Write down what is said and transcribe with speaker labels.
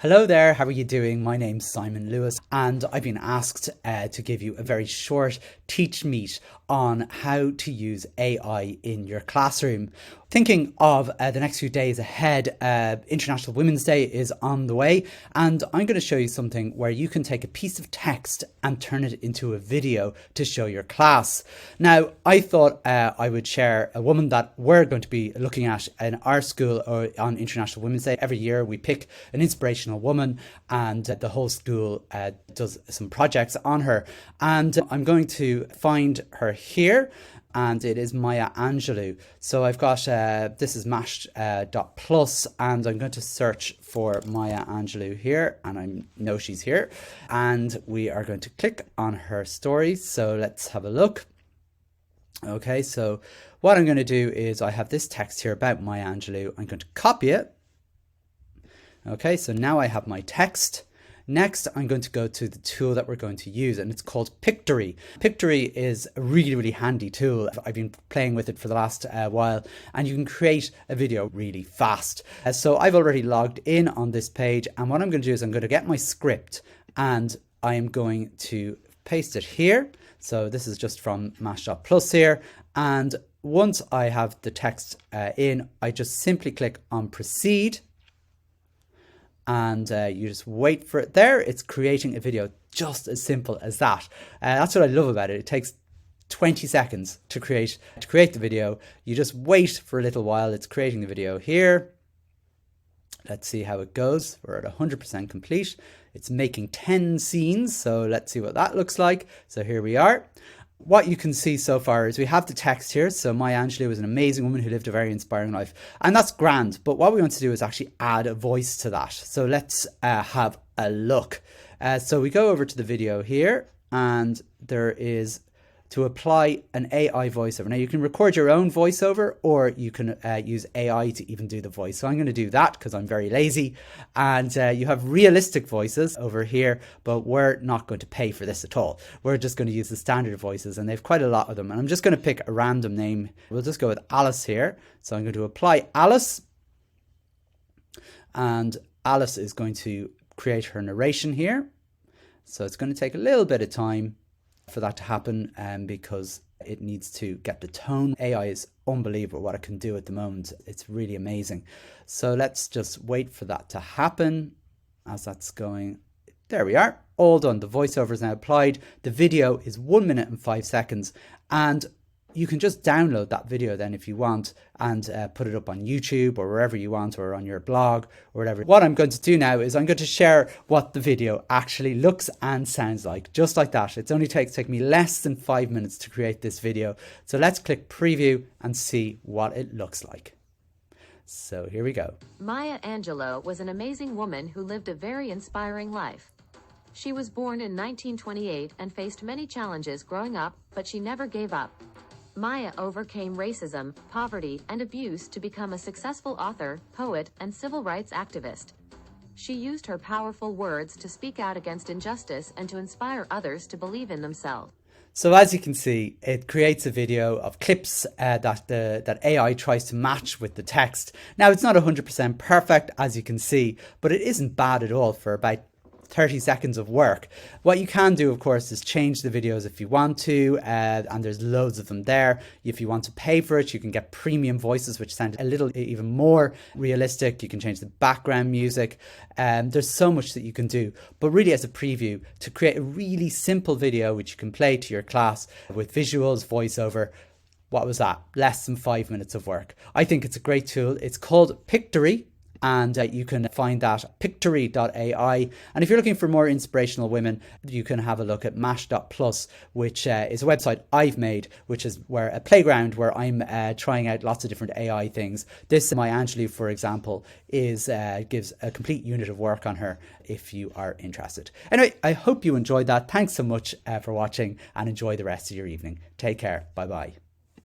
Speaker 1: Hello there, how are you doing? My name's Simon Lewis and I've been asked to give you a very short Teachmeet on how to use AI in your classroom. Thinking of the next few days ahead, International Women's Day is on the way, and I'm going to show you something where you can take a piece of text and turn it into a video to show your class. Now, I thought I would share a woman that we're going to be looking at in our school on International Women's Day. Every year we pick an inspirational woman and the whole school does some projects on her, and I'm going to find her here, and it is Maya Angelou. So I've got this is mash.plus, and I'm going to search for Maya Angelou here, and I know she's here, and we are going to click on her story. So let's have a look. Okay, so what I'm going to do is I have this text here about Maya Angelou. I'm going to copy it. Okay, so now I have my text. Next, I'm going to go to the tool that we're going to use, and it's called Pictory. Pictory is a really handy tool. I've been playing with it for the last while, and you can create a video really fast. So I've already logged in on this page, and what I'm going to do is I'm going to get my script and I am going to paste it here. So this is just from mash.plus here, and once I have the text in, I just simply click on proceed. And you just wait for it there. It's creating a video, just as simple as that. That's what I love about it. It takes 20 seconds to create the video. You just wait for a little while. It's creating the video here. Let's see how it goes. We're at 100% complete. It's making 10 scenes. So let's see what that looks like. So here we are. What you can see so far is we have the text here. So Maya Angelou was an amazing woman who lived a very inspiring life, and that's grand. But what we want to do is actually add a voice to that. So let's have a look. So we go over to the video here, and there is to apply an AI voiceover. Now you can record your own voiceover, or you can use AI to even do the voice. So I'm going to do that because I'm very lazy. And you have realistic voices over here, but we're not going to pay for this at all. We're just going to use the standard voices, and they've quite a lot of them. And I'm just going to pick a random name. We'll just go with Alice here. So I'm going to apply Alice, and Alice is going to create her narration here. So it's going to take a little bit of time for that to happen, because it needs to get the tone. AI is unbelievable what it can do at the moment. It's really amazing. So let's just wait for that to happen as that's going. There we are, all done. The voiceover is now applied. The video is 1 minute and 5 seconds, and you can just download that video then if you want, and put it up on YouTube or wherever you want, or on your blog or whatever. What I'm going to do now is I'm going to share what the video actually looks and sounds like, just like that. It's only take me less than 5 minutes to create this video. So let's click preview and see what it looks like. So here we go.
Speaker 2: Maya Angelou was an amazing woman who lived a very inspiring life. She was born in 1928 and faced many challenges growing up, but she never gave up. Maya overcame racism, poverty, and abuse to become a successful author, poet, and civil rights activist. She used her powerful words to speak out against injustice and to inspire others to believe in themselves.
Speaker 1: So as you can see, it creates a video of clips that AI tries to match with the text. Now, it's not 100% perfect, as you can see, but it isn't bad at all for about 30 seconds of work. What you can do, of course, is change the videos if you want to, and there's loads of them there. If you want to pay for it, you can get premium voices which sound a little even more realistic. You can change the background music. There's so much that you can do, but really as a preview, to create a really simple video which you can play to your class with visuals, voiceover. What was that? Less than 5 minutes of work. I think it's a great tool. It's called Pictory, and you can find that at pictory.ai. And if you're looking for more inspirational women, you can have a look at mash.plus, which is a website I've made, which is where a playground where I'm trying out lots of different AI things. This Maya Angelou, for example, is gives a complete unit of work on her if you are interested. Anyway, I hope you enjoyed that. Thanks so much for watching, and enjoy the rest of your evening. Take care. Bye bye.